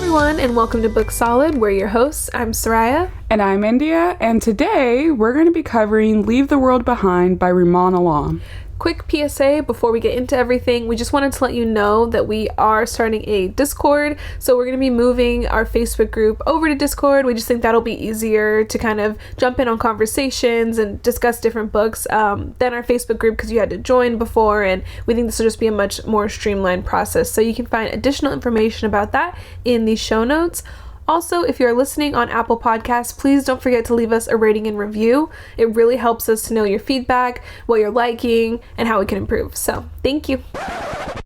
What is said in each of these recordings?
everyone, and welcome to Book Solid. We're your hosts. I'm Soraya. And I'm India, and today we're going to be covering Leave the World Behind by Rumaan Alam. Quick PSA before we get into everything. We just wanted to let you know that we are starting a Discord. So we're going to be moving our Facebook group over to Discord. We just think that'll be easier to kind of jump in on conversations and discuss different books than our Facebook group because you had to join before. And we think this will just be a much more streamlined process. So you can find additional information about that in the show notes. Also, if you're listening on Apple Podcasts, please don't forget to leave us a rating and review. It really helps us to know your feedback, what you're liking, and how we can improve. So, thank you.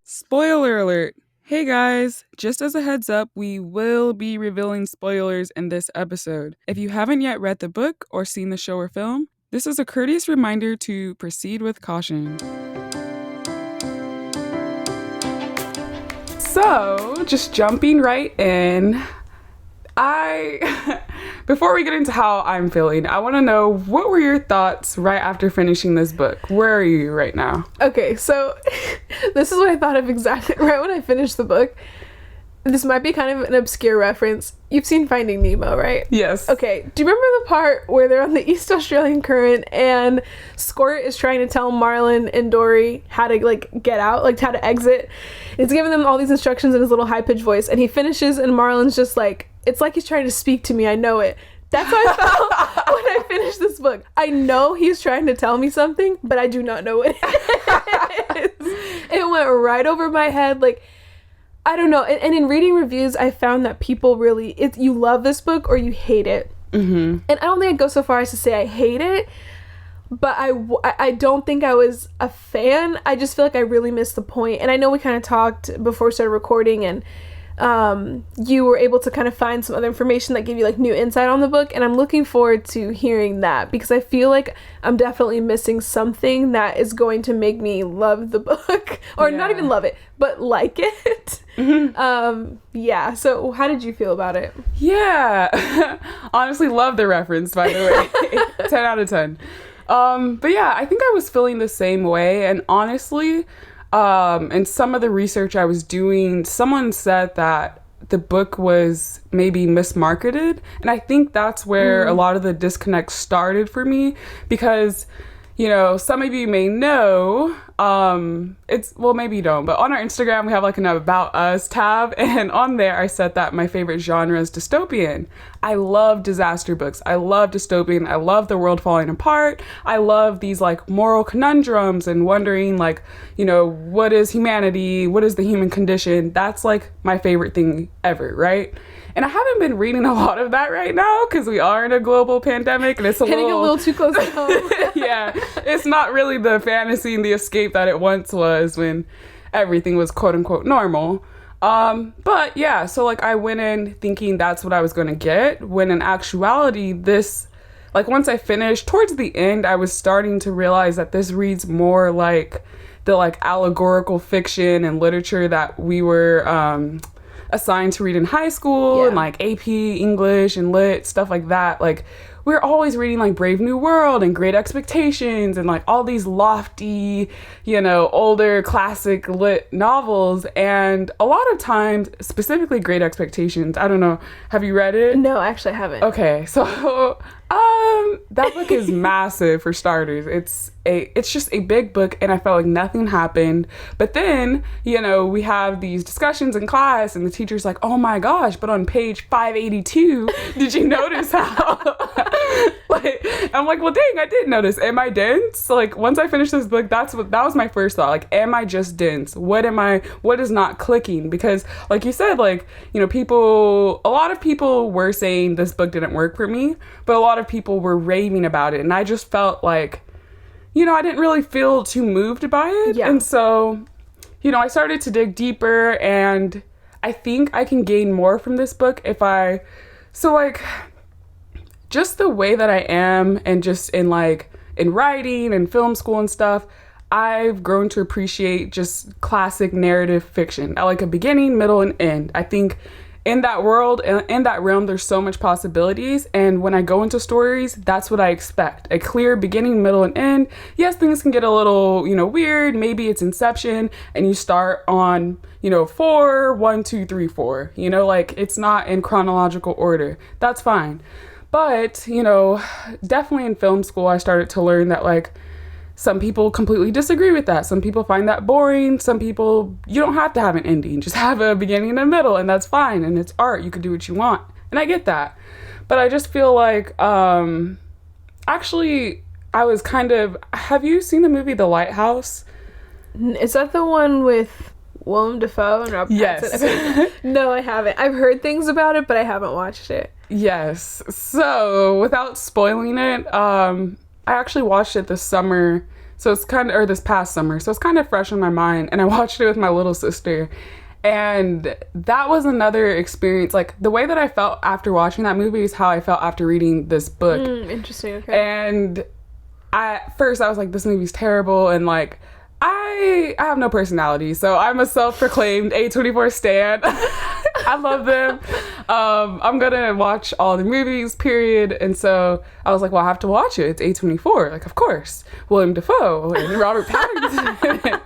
Spoiler alert. Hey guys, just as a heads up, we will be revealing spoilers in this episode. If you haven't yet read the book or seen the show or film, this is a courteous reminder to proceed with caution. So, just jumping right in, before we get into how I'm feeling, I want to know, what were your thoughts right after finishing this book? Where are you right now? Okay, so this is what I thought of exactly right when I finished the book. This might be kind of an obscure reference. You've seen Finding Nemo, right? Yes. Okay, do you remember the part where they're on the East Australian current and Squirt is trying to tell Marlin and Dory how to, get out, how to exit? It's giving them all these instructions in his little high-pitched voice, and he finishes, and Marlin's just it's like he's trying to speak to me, I know it. That's how I felt when I finished this book. I know he's trying to tell me something, but I do not know what it is. It went right over my head, I don't know. And in reading reviews, I found that people really, you love this book or you hate it. Mm-hmm. And I don't think I'd go so far as to say I hate it, but I don't think I was a fan. I just feel like I really missed the point. And I know we kind of talked before we started recording, and you were able to kind of find some other information that gave you new insight on the book, and I'm looking forward to hearing that because I feel like I'm definitely missing something that is going to make me love the book or not even love it, but like it. Mm-hmm. So how did you feel about it? Honestly, love the reference, by the way. 10 out of 10. But yeah, I think I was feeling the same way, and honestly, and some of the research I was doing, someone said that the book was maybe mismarketed. And I think that's where a lot of the disconnect started for me because, some of you may know, maybe you don't, but on our Instagram, we have an About Us tab. And on there, I said that my favorite genre is dystopian. I love disaster books. I love dystopian. I love the world falling apart. I love these moral conundrums and wondering what is humanity? What is the human condition? That's my favorite thing ever, right? And I haven't been reading a lot of that right now because we are in a global pandemic and it's hitting a little too close to home. Yeah, it's not really the fantasy and the escape that it once was when everything was quote unquote normal. But yeah, so I went in thinking that's what I was going to get, when in actuality, this, once I finished, towards the end, I was starting to realize that this reads more like the allegorical fiction and literature that we were assigned to read in high school, and AP English and lit, stuff like that. We're always reading Brave New World and Great Expectations and all these lofty, older classic lit novels. And a lot of times, specifically Great Expectations, I don't know, have you read it? No, actually I haven't. Okay, so that book is massive for starters. It's just a big book, and I felt like nothing happened. But then, we have these discussions in class, and the teacher's like, "Oh my gosh, but on page 582, did you notice how?" I'm like, well, dang, I did notice. Am I dense? Once I finished this book, that was my first thought. Am I just dense? What is not clicking? Because like you said, a lot of people were saying this book didn't work for me, but a lot of people were raving about it. And I just felt I didn't really feel too moved by it. Yeah. And so, I started to dig deeper, and I think I can gain more from this book just the way that I am, and just in writing and film school and stuff, I've grown to appreciate just classic narrative fiction. I like a beginning, middle, and end. I think in that world, in that realm, there's so much possibilities. And when I go into stories, that's what I expect. A clear beginning, middle, and end. Yes, things can get a little, weird. Maybe it's Inception and you start on, 4, 1, 2, 3, 4. Like it's not in chronological order. That's fine. But, definitely in film school, I started to learn that like some people completely disagree with that. Some people find that boring. Some people, you don't have to have an ending. Just have a beginning and a middle, and that's fine. And it's art. You can do what you want. And I get that. But I just feel like, actually, I was have you seen the movie The Lighthouse? Is that the one with Willem Dafoe and Rob Pattinson? Yes. No, I haven't. I've heard things about it, but I haven't watched it. Yes. So, without spoiling it, I actually watched it this summer, so it's or this past summer, so it's kind of fresh in my mind, and I watched it with my little sister, and that was another experience. Like, the way that I felt after watching that movie is how I felt after reading this book. Interesting, okay. And at first, I was like, this movie's terrible, and, like, I have no personality, so I'm a self-proclaimed A24 stan. I love them. I'm gonna watch all the movies, period. And so I was like, well, I have to watch it. It's A24. Like, of course. William Dafoe and Robert Pattinson.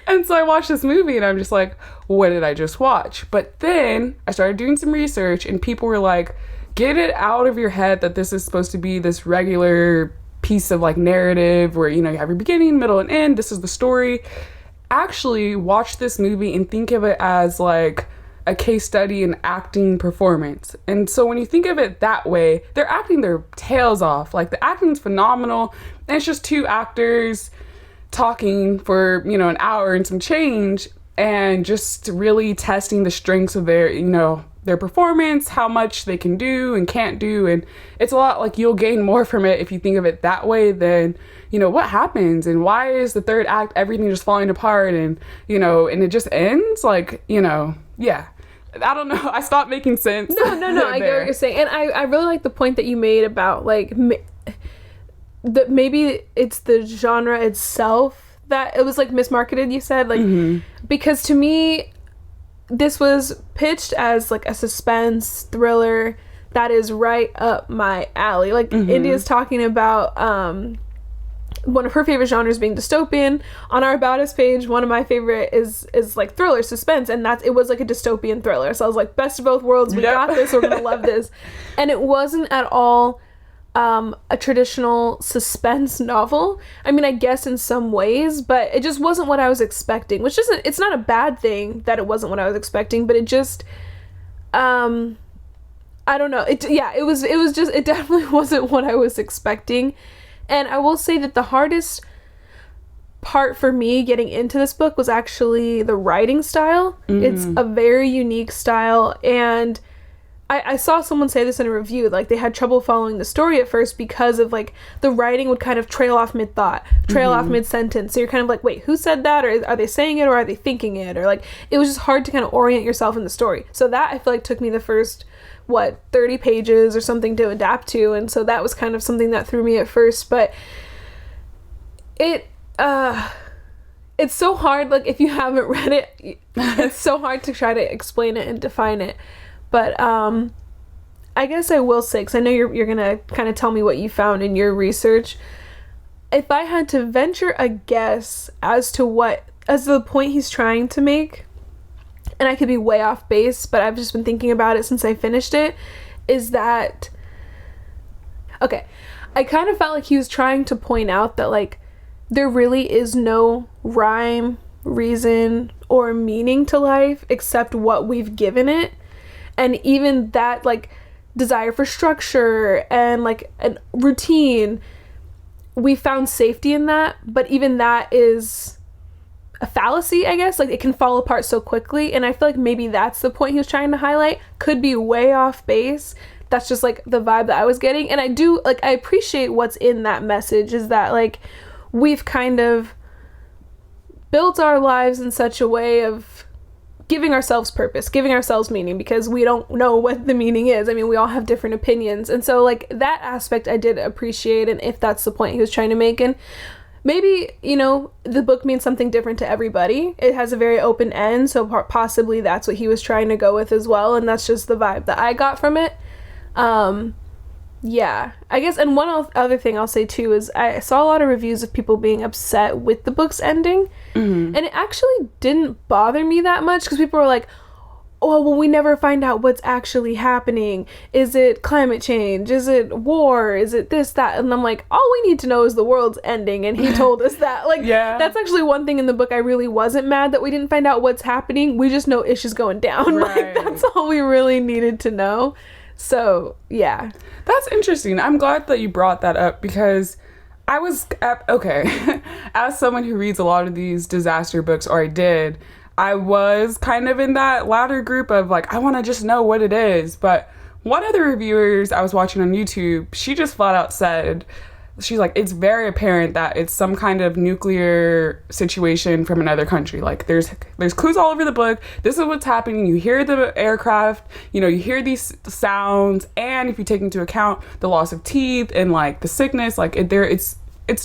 And so I watched this movie and I'm just like, what did I just watch? But then I started doing some research and people were like, get it out of your head that this is supposed to be this regular piece of like narrative where, you have your beginning, middle, and end. This is the story. Actually watch this movie and think of it as like a case study in acting performance. And so when you think of it that way, they're acting their tails off. Like the acting's phenomenal. And it's just two actors talking for, an hour and some change and just really testing the strengths of their performance, how much they can do and can't do. And it's a lot like you'll gain more from it if you think of it that way than, what happens and why is the third act everything just falling apart and, and it just ends like, yeah. I don't know. I stopped making sense. No. I get what you're saying. And I really like the point that you made about like that maybe it's the genre itself that it was like mismarketed, you said, like, because to me, this was pitched as like a suspense thriller that is right up my alley. Like India's talking about one of her favorite genres being dystopian. On our About Us page, one of my favorite is like thriller, suspense, and it was like a dystopian thriller. So I was like, best of both worlds, we got this, we're gonna love this. And it wasn't at all a traditional suspense novel. I mean, I guess in some ways, but it just wasn't what I was expecting, which isn't, it's not a bad thing that it wasn't what I was expecting, but it just, I don't know. It definitely wasn't what I was expecting. And I will say that the hardest part for me getting into this book was actually the writing style. It's a very unique style, and I saw someone say this in a review, like they had trouble following the story at first because of like the writing would kind of trail off mid-thought, off mid-sentence. So you're kind of like, wait, who said that? Or are they saying it or are they thinking it? Or like, it was just hard to kind of orient yourself in the story. So that I feel like took me the first, 30 pages or something to adapt to. And so that was kind of something that threw me at first. But it's so hard, like if you haven't read it, it's so hard to try to explain it and define it. But I guess I will say, because I know you're gonna kind of tell me what you found in your research. If I had to venture a guess as to the point he's trying to make, and I could be way off base, but I've just been thinking about it since I finished it, is that, okay, I kind of felt like he was trying to point out that like there really is no rhyme, reason, or meaning to life except what we've given it. And even that, like, desire for structure and, like, a routine, we found safety in that. But even that is a fallacy, I guess. Like, it can fall apart so quickly. And I feel like maybe that's the point he was trying to highlight. Could be way off base. That's just, like, the vibe that I was getting. And I appreciate what's in that message is that, like, we've kind of built our lives in such a way of giving ourselves purpose, giving ourselves meaning, because we don't know what the meaning is. I mean, we all have different opinions. And so, like, that aspect I did appreciate, and if that's the point he was trying to make. And maybe, you know, the book means something different to everybody. It has a very open end, so possibly that's what he was trying to go with as well, and that's just the vibe that I got from it. Yeah, I guess, and one other thing I'll say too is I saw a lot of reviews of people being upset with the book's ending, and it actually didn't bother me that much, because people were like, oh, well, we never find out what's actually happening. Is it climate change? Is it war? Is it this, that? And I'm like, all we need to know is the world's ending, and he told us that. Like, yeah. That's actually one thing in the book I really wasn't mad that we didn't find out what's happening. We just know Ish is going down. Right. Like, that's all we really needed to know. So, yeah. That's interesting. I'm glad that you brought that up, because I was, okay, as someone who reads a lot of these disaster books, or I was kind of in that latter group of like, I want to just know what it is. But one of the reviewers I was watching on YouTube, she just flat out said, she's like, it's very apparent that it's some kind of nuclear situation from another country. Like, there's clues all over the book. This is what's happening. You hear the aircraft, you know, you hear these sounds, and if you take into account the loss of teeth and like the sickness, like it's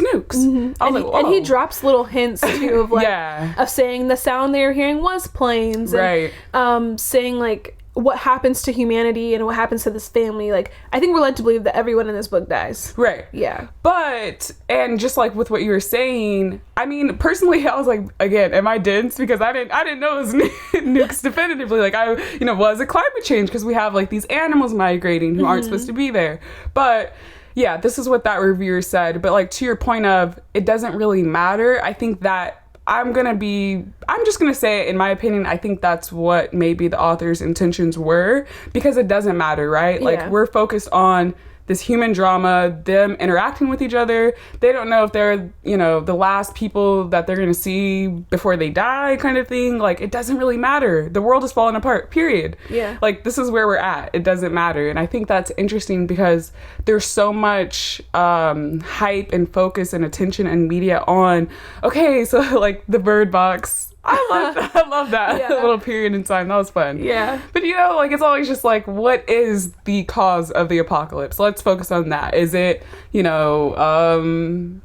nukes. Mm-hmm. And he drops little hints too of like yeah. of saying the sound they were hearing was planes, and right. Saying like what happens to humanity and what happens to this family. Like, I think we're led to believe that everyone in this book dies. Right. Yeah. But, and just like with what you were saying, I mean, personally, I was like, again, am I dense? Because I didn't know it was nukes definitively. Like, was it climate change? Because we have like these animals migrating who aren't supposed to be there. But yeah, this is what that reviewer said. But like, to your point of, it doesn't really matter. I think that I'm just going to say it, in my opinion, I think that's what maybe the author's intentions were, because it doesn't matter, right? Like, we're focused on this human drama, them interacting with each other. They don't know if they're, you know, the last people that they're going to see before they die, kind of thing. Like, it doesn't really matter. The world is falling apart, period. Yeah. Like, this is where we're at. It doesn't matter. And I think that's interesting, because there's so much hype and focus and attention and media on, okay, so like the Bird Box. I love that Yeah. little period in time. That was fun. Yeah. But, you know, like, it's always just like, what is the cause of the apocalypse? Let's focus on that. Is it, you know,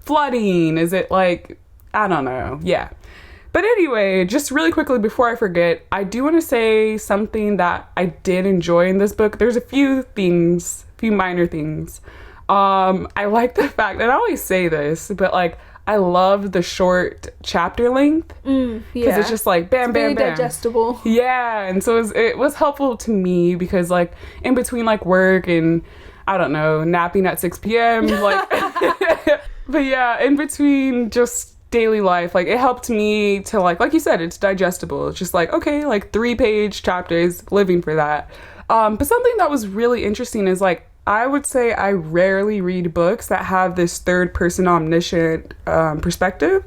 flooding? Is it like, I don't know. Yeah. But anyway, just really quickly before I forget, I do want to say something that I did enjoy in this book. There's a few minor things. I like the fact, and I always say this, but like, I love the short chapter length, because it's just like bam, bam, very bam, digestible. Yeah, and so it was helpful to me, because like in between like work and, I don't know, napping at 6 p.m. like, but yeah, in between just daily life, like, it helped me to like you said, it's digestible. It's just like, okay, like 3-page chapters, living for that. But something that was really interesting is like, I would say I rarely read books that have this third-person omniscient perspective,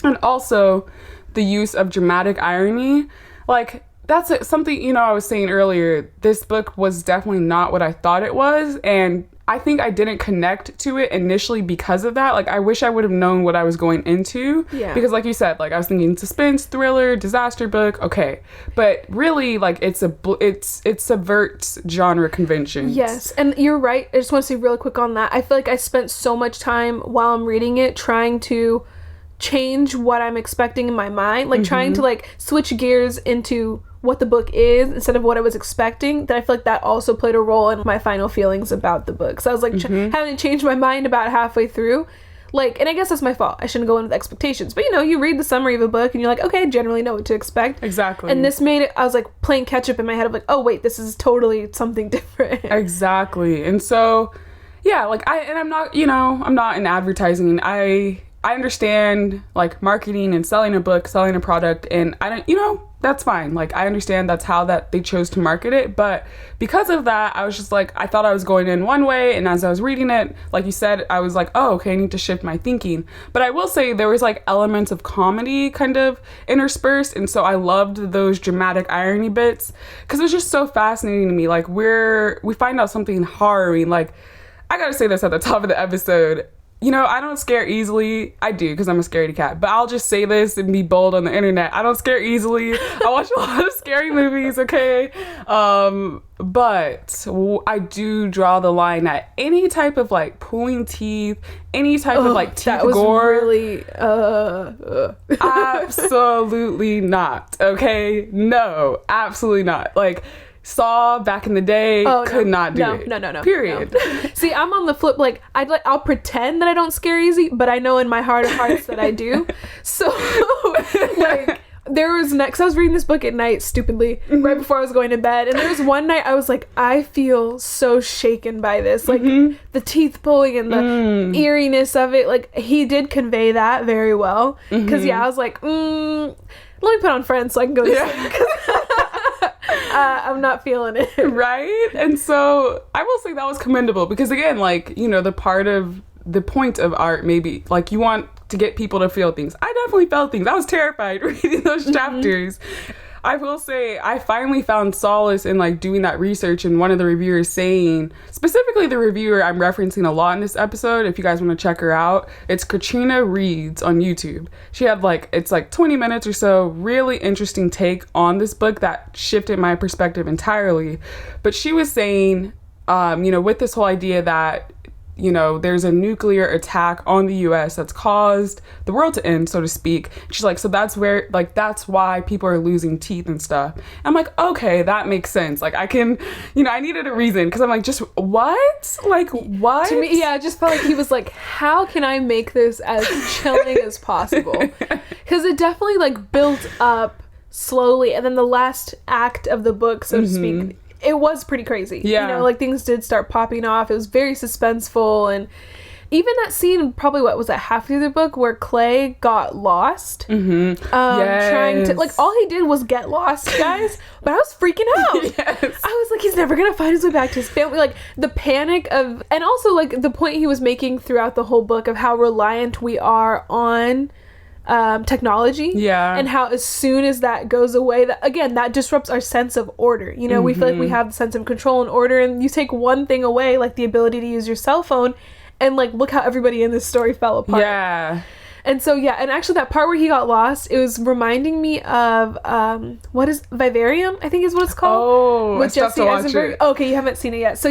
and also the use of dramatic irony. Like, that's something, you know, I was saying earlier, this book was definitely not what I thought it was, and I think I didn't connect to it initially because of that. Like, I wish I would have known what I was going into. Yeah. Because like you said, like, I was thinking suspense, thriller, disaster book, okay. But really, like, it subverts genre conventions. Yes, and you're right. I just want to say really quick on that. I feel like I spent so much time while I'm reading it trying to change what I'm expecting in my mind. Like, trying to, like, switch gears into what the book is instead of what I was expecting, that I feel like that also played a role in my final feelings about the book. So I was like having to change my mind about halfway through. Like, and I guess that's my fault. I shouldn't go in with expectations. But, you know, you read the summary of a book and you're like, okay, I generally know what to expect. Exactly. And this made it, I was like playing catch up in my head of like, oh wait, this is totally something different. Exactly. And so, yeah, like, I'm not, you know, I'm not in advertising. I understand like marketing and selling a book, selling a product, and I don't, you know, that's fine. Like, I understand that's how that they chose to market it, but because of that, I was just like, I thought I was going in one way, and as I was reading it, like you said, I was like, oh, okay, I need to shift my thinking. But I will say there was like elements of comedy kind of interspersed, and so I loved those dramatic irony bits, because it was just so fascinating to me. Like, we find out something harrowing. Like, I gotta say this at the top of the episode, I don't scare easily. I do, because I'm a scaredy cat. But I'll just say this and be bold on the internet. I don't scare easily. I watch a lot of scary movies, okay? But I do draw the line at any type of, like, pulling teeth, any type of, like, teeth that was gore. Really, Absolutely not, okay? No, absolutely not. Like, Saw back in the day could not do it. No. Period. No. See, I'm on the flip. Like, I'll pretend that I don't scare easy, but I know in my heart of hearts that I do. So, like, there was because I was reading this book at night, stupidly, right before I was going to bed, and there was one night I was like, I feel so shaken by this, like the teeth pulling and the eeriness of it. Like, he did convey that very well. Because I was like, let me put on Friends so I can go to sleep. I'm not feeling it. Right? And so I will say that was commendable because, again, like, the point of art, maybe, like, you want to get people to feel things. I definitely felt things. I was terrified reading those chapters. I will say I finally found solace in, like, doing that research, and one of the reviewers saying, specifically the reviewer I'm referencing a lot in this episode, if you guys want to check her out, it's Katrina Reads on YouTube. She had, like, it's like 20 minutes or so, really interesting take on this book that shifted my perspective entirely. But she was saying, with this whole idea that, there's a nuclear attack on the US that's caused the world to end, so to speak. She's like, so that's why people are losing teeth and stuff. I'm like, okay, that makes sense. Like, I can, I needed a reason, because I'm like, just what? Like, what? To me, I just felt like he was like, how can I make this as chilling as possible? Because it definitely, like, built up slowly, and then the last act of the book, so to speak, it was pretty crazy. Yeah. Like, things did start popping off. It was very suspenseful. And even that scene, probably, what was that, half through the book, where Clay got lost. Yes. Trying to, like, all he did was get lost, guys. But I was freaking out. Yes. I was like, he's never going to find his way back to his family. Like, the panic of, and also, like, the point he was making throughout the whole book of how reliant we are on technology, and how as soon as that goes away, that disrupts our sense of order. We feel like we have the sense of control and order, and you take one thing away, like the ability to use your cell phone, and, like, look how everybody in this story fell apart. And so, and actually that part where he got lost, it was reminding me of what is Vivarium, I think is what it's called, with Jesse Eisenberg. Okay, you haven't seen it yet. So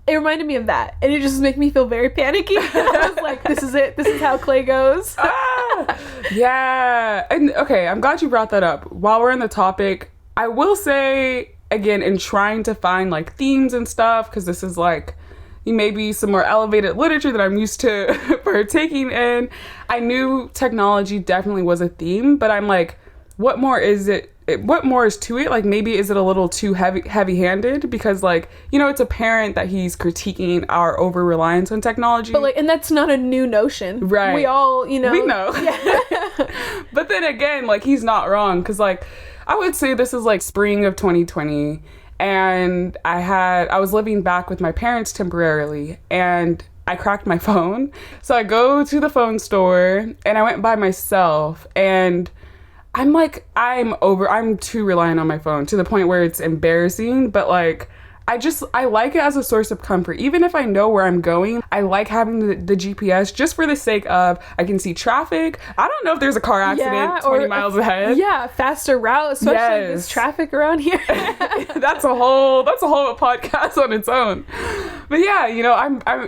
it reminded me of that, and it just made me feel very panicky. I was like, this is it. This is how Clay goes. Yeah. And okay, I'm glad you brought that up. While we're on the topic, I will say, again, in trying to find, like, themes and stuff, because this is, like, maybe some more elevated literature that I'm used to partaking in, I knew technology definitely was a theme, but I'm like, what more is it? What more is to it? Like, maybe is it a little too heavy-handed? Because, like, it's apparent that he's critiquing our over-reliance on technology. But, like, and that's not a new notion. Right. We all, We know. Yeah. But then again, like, he's not wrong. Because, like, I would say this is, like, spring of 2020. And I was living back with my parents temporarily. And I cracked my phone. So I go to the phone store. And I went by myself. And I'm like, I'm too reliant on my phone to the point where it's embarrassing, but, like, I like it as a source of comfort. Even if I know where I'm going, I like having the GPS just for the sake of, I can see traffic. I don't know if there's a car accident 20 miles ahead. Yeah, faster route, especially this traffic around here. That's a whole podcast on its own. But yeah,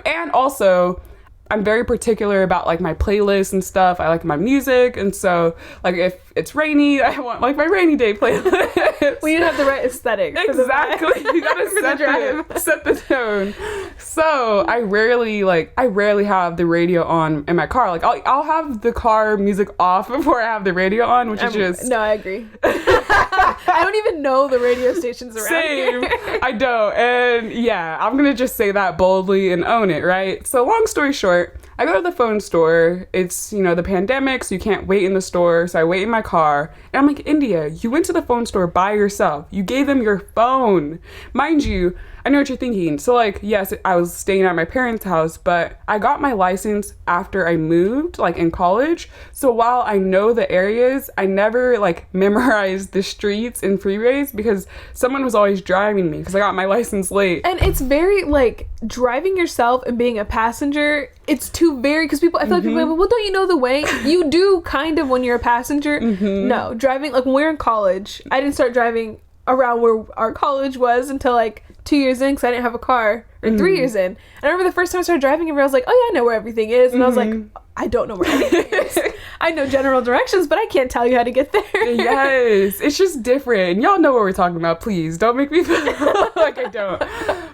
and also, I'm very particular about, like, my playlists and stuff. I like my music, and so, like, if it's rainy, I want, like, my rainy day playlist. We need to have the right aesthetic. Exactly. You gotta set the tone. So I rarely have the radio on in my car. Like, I'll have the car music off before I have the radio on, which is just... No, I agree. I don't even know the radio stations around here. I don't. And yeah, I'm gonna just say that boldly and own it, right? So long story short, I go to the phone store. It's, the pandemic, so you can't wait in the store. So I wait in my car. And I'm like, India, you went to the phone store by yourself. You gave them your phone. Mind you, I know what you're thinking. So, like, yes, I was staying at my parents' house, but I got my license after I moved, like, in college. So while I know the areas, I never, like, memorized the streets and freeways because someone was always driving me because I got my license late. And it's very, like, driving yourself and being a passenger, it's too very, because people, I feel like people are like, well, don't you know the way? You do, kind of, when you're a passenger. No, driving, like, when we were in college, I didn't start driving around where our college was until like 2 years in because I didn't have a car, or 3 years in. And I remember the first time I started driving, I was like, oh yeah, I know where everything is. And I was like, I don't know where anything is. I know general directions, but I can't tell you how to get there. Yes, it's just different. Y'all know what we're talking about. Please don't make me feel like I don't.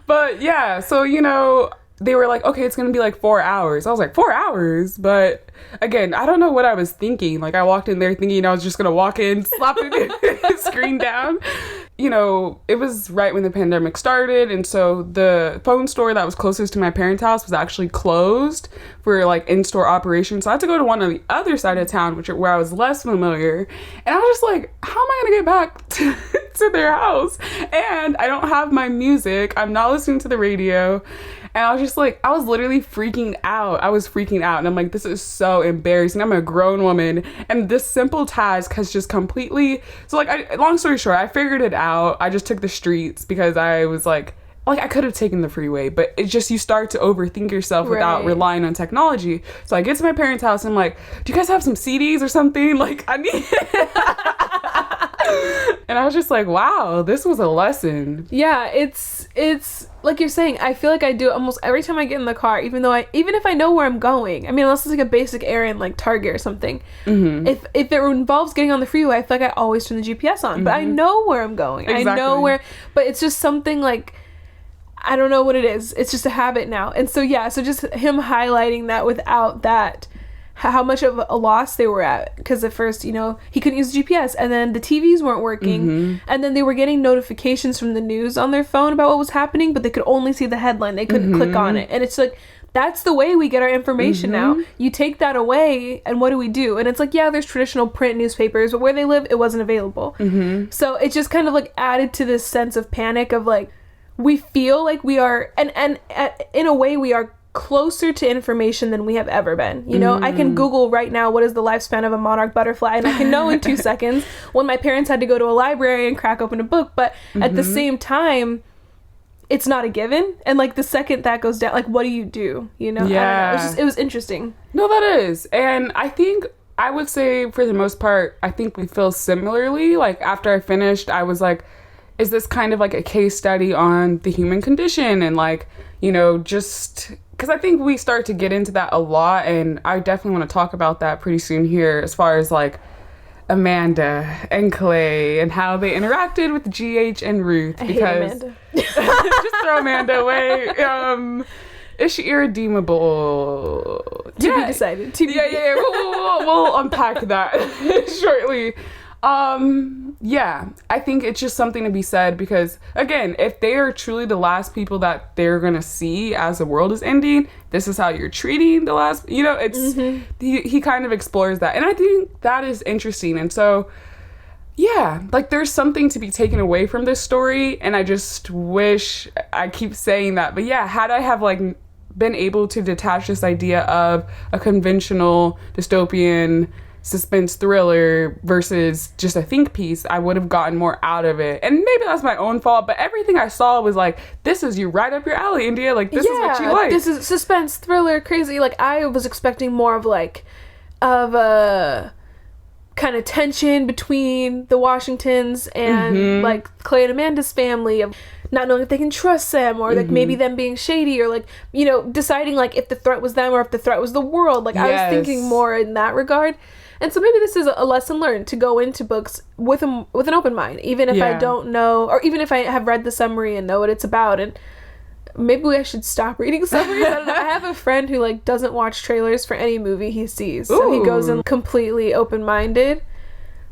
But yeah, so, you know, they were like, okay, it's going to be like 4 hours. I was like, 4 hours? But again, I don't know what I was thinking. Like, I walked in there thinking I was just going to walk in, slap the screen down. You know, it was right when the pandemic started. And so the phone store that was closest to my parents' house was actually closed for like in-store operations. So I had to go to one on the other side of town, where I was less familiar. And I was just like, how am I going to get back to their house? And I don't have my music. I'm not listening to the radio. And I was just like, I was literally freaking out. I was freaking out. And I'm like, this is so embarrassing. I'm a grown woman. And this simple task has just completely... So, like, long story short, I figured it out. I just took the streets because I was like, I could have taken the freeway. But it's just, you start to overthink yourself without relying on technology. So I get to my parents' house and I'm like, do you guys have some CDs or something? Like, I need... And I was just like, wow, this was a lesson. Yeah, it's like you're saying, I feel like I do almost every time I get in the car, even if I know where I'm going. I mean, unless it's like a basic errand like Target or something. If it involves getting on the freeway, I feel like I always turn the GPS on. But I know where I'm going. Exactly. I know where, but it's just something like, I don't know what it is. It's just a habit now. And so yeah, so just him highlighting that without that, how much of a loss they were at, because at first, you know, he couldn't use GPS, and then the TVs weren't working, and then they were getting notifications from the news on their phone about what was happening, but they could only see the headline. They couldn't click on it. And it's like, that's the way we get our information now. You take that away, and what do? And it's like, yeah, there's traditional print newspapers, but where they live, it wasn't available. So it just kind of like added to this sense of panic of like, we feel like we are, and in a way we are closer to information than we have ever been. You know, I can Google right now what is the lifespan of a monarch butterfly, and I can know in 2 seconds, when my parents had to go to a library and crack open a book. But at the same time, it's not a given. And like the second that goes down, like, what do? You know? Yeah. I don't know. It was interesting. No, that is. And I think I would say for the most part, I think we feel similarly. Like after I finished, I was like, is this kind of like a case study on the human condition? And like, you know, just... Because I think we start to get into that a lot, and I definitely want to talk about that pretty soon here, as far as like Amanda and Clay and how they interacted with GH and Ruth. Because I hate Amanda. Just throw Amanda away. Is she irredeemable? To be decided. Yeah. We'll unpack that shortly. Yeah, I think it's just something to be said because, again, if they are truly the last people that they're gonna see as the world is ending, this is how you're treating the last, you know, it's, he kind of explores that. And I think that is interesting. And so, yeah, like there's something to be taken away from this story. And I just wish, I keep saying that, but yeah, had I have like been able to detach this idea of a conventional dystopian suspense thriller versus just a think piece, I would have gotten more out of it. And maybe that's my own fault, but everything I saw was like, this is you right up your alley, India. Like, this is what you like. This is suspense, thriller, crazy. Like, I was expecting more of a kind of tension between the Washingtons and like Clay and Amanda's family, of not knowing if they can trust them, or like maybe them being shady, or like, you know, deciding like if the threat was them or if the threat was the world. Like, I was thinking more in that regard. And so maybe this is a lesson learned, to go into books with an open mind, even if I don't know, or even if I have read the summary and know what it's about. And maybe I should stop reading summaries. I don't know. I have a friend who like doesn't watch trailers for any movie he sees. So he goes in completely open-minded.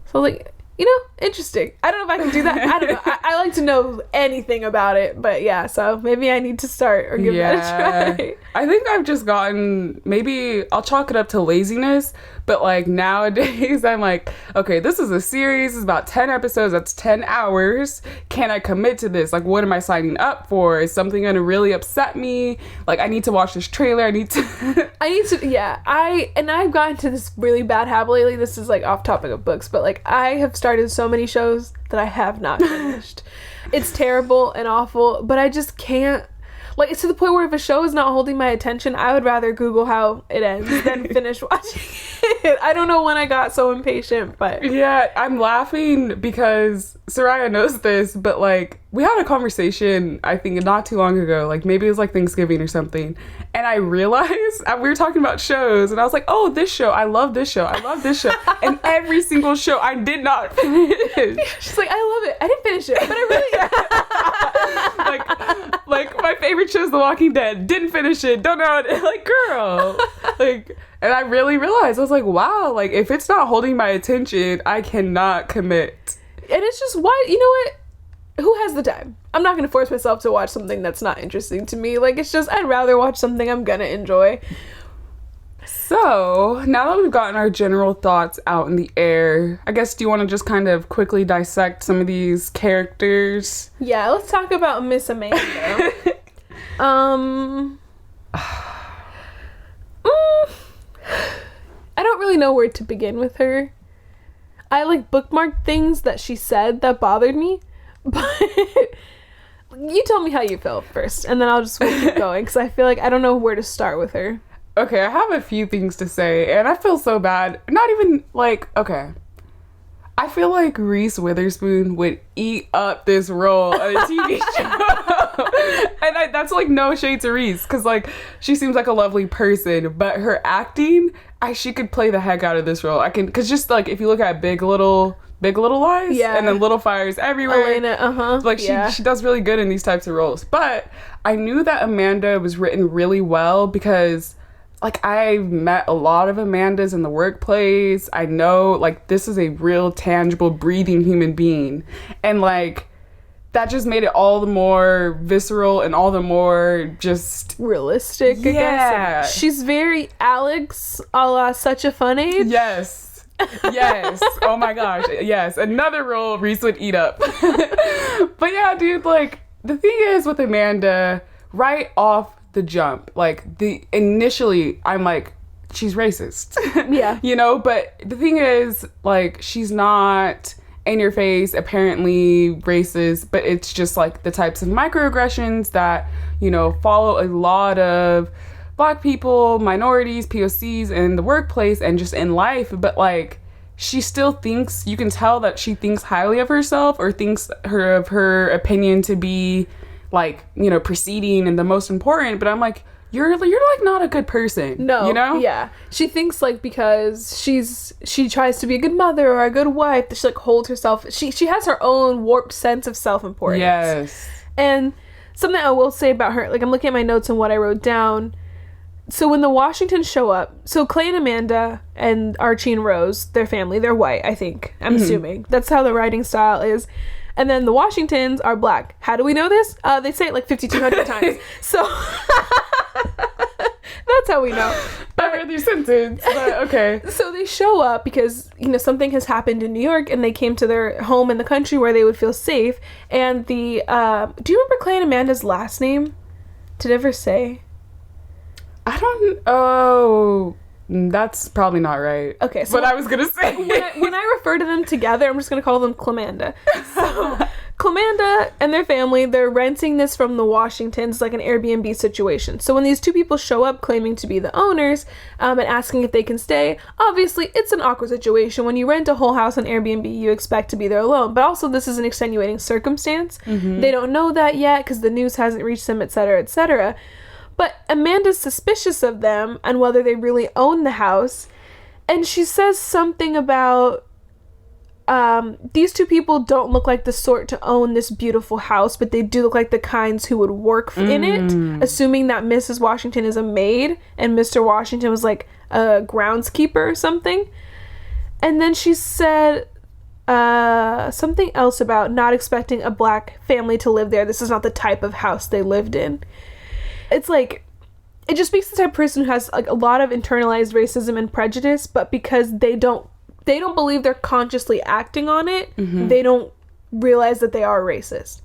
So like, you know, interesting. I don't know if I can do that. I don't know. I like to know anything about it, but yeah, so maybe I need to start or give that a try. I think I've just gotten, maybe I'll chalk it up to laziness, But like nowadays I'm like, okay, this is a series, it's about 10 episodes, that's 10 hours. Can I commit to this? Like, what am I signing up for? Is something gonna really upset me? Like, I need to watch this trailer, I need to yeah, I've gotten to this really bad habit lately. This is like off topic of books, but like I have started so many shows that I have not finished. It's terrible and awful, but I just can't. Like, it's to the point where if a show is not holding my attention, I would rather Google how it ends than finish watching it. I don't know when I got so impatient, but... Yeah, I'm laughing because Soraya knows this, but, like, we had a conversation, I think, not too long ago. Like, maybe it was, like, Thanksgiving or something. And I realized, we were talking about shows, and I was like, oh, this show, I love this show, I love this show. And every single show I did not finish. She's like, I love it. I didn't finish it, but I really... like my favorite show is The Walking Dead. Didn't finish it. Don't know it. Like, girl. Like, and I really realized, I was like, wow, like, if it's not holding my attention, I cannot commit. And it's just, why, you know what? Who has the time? I'm not going to force myself to watch something that's not interesting to me. Like, it's just, I'd rather watch something I'm going to enjoy. So, now that we've gotten our general thoughts out in the air, I guess, do you want to just kind of quickly dissect some of these characters? Yeah, let's talk about Miss Amanda. I don't really know where to begin with her. I, like, bookmarked things that she said that bothered me, but you tell me how you felt first, and then I'll just keep going, because I feel like I don't know where to start with her. Okay, I have a few things to say, and I feel so bad. Not even, like, okay. I feel like Reese Witherspoon would eat up this role on a TV show. And that's, like, no shade to Reese, because, like, she seems like a lovely person, but her acting, she could play the heck out of this role. Because just, like, if you look at Big Little Lies, yeah, and then Little Fires Everywhere, Elena, like, she does really good in these types of roles. But I knew that Amanda was written really well because... like, I've met a lot of Amandas in the workplace. I know, like, this is a real, tangible, breathing human being. And, like, that just made it all the more visceral and all the more just... realistic, I guess. She's very Alex, a la Such a Fun Age. Yes. Yes. Oh, my gosh. Yes. Another role Reese would eat up. But, yeah, dude, like, the thing is with Amanda, right off the jump, like, initially I'm like, she's racist. Yeah. You know, but the thing is, like, she's not in your face apparently racist, but it's just like the types of microaggressions that, you know, follow a lot of Black people, minorities, POCs in the workplace and just in life. But, like, she still thinks, you can tell that she thinks highly of herself or thinks of her opinion to be, like, you know, preceding and the most important. But I'm like, you're like not a good person. No, you know? Yeah, she thinks, like, because she tries to be a good mother or a good wife, that she, like, holds herself. She has her own warped sense of self-importance. Yes. And something I will say about her, like, I'm looking at my notes and what I wrote down. So when the Washingtons show up, so Clay and Amanda and Archie and Rose, their family, they're white, I think. I'm assuming. That's how the writing style is. And then the Washingtons are Black. How do we know this? They say it like 5,200 times. So that's how we know. I read your sentence, but okay. So they show up because, you know, something has happened in New York and they came to their home in the country where they would feel safe. And do you remember Clay and Amanda's last name? Did it ever say? That's probably not right. Okay, so but I was gonna say when I refer to them together, I'm just gonna call them Clamanda. So Clamanda and their family, they're renting this from the Washingtons, like an Airbnb situation. So when these two people show up claiming to be the owners and asking if they can stay, obviously it's an awkward situation. When you rent a whole house on Airbnb, you expect to be there alone. But also this is an extenuating circumstance. Mm-hmm. They don't know that yet because the news hasn't reached them, etc., etc. But Amanda's suspicious of them and whether they really own the house. And she says something about these two people don't look like the sort to own this beautiful house, but they do look like the kinds who would work in it, assuming that Mrs. Washington is a maid and Mr. Washington was like a groundskeeper or something. And then she said something else about not expecting a Black family to live there. This is not the type of house they lived in. It's like, it just speaks to the type of person who has like a lot of internalized racism and prejudice, but because they don't believe they're consciously acting on it, they don't realize that they are racist.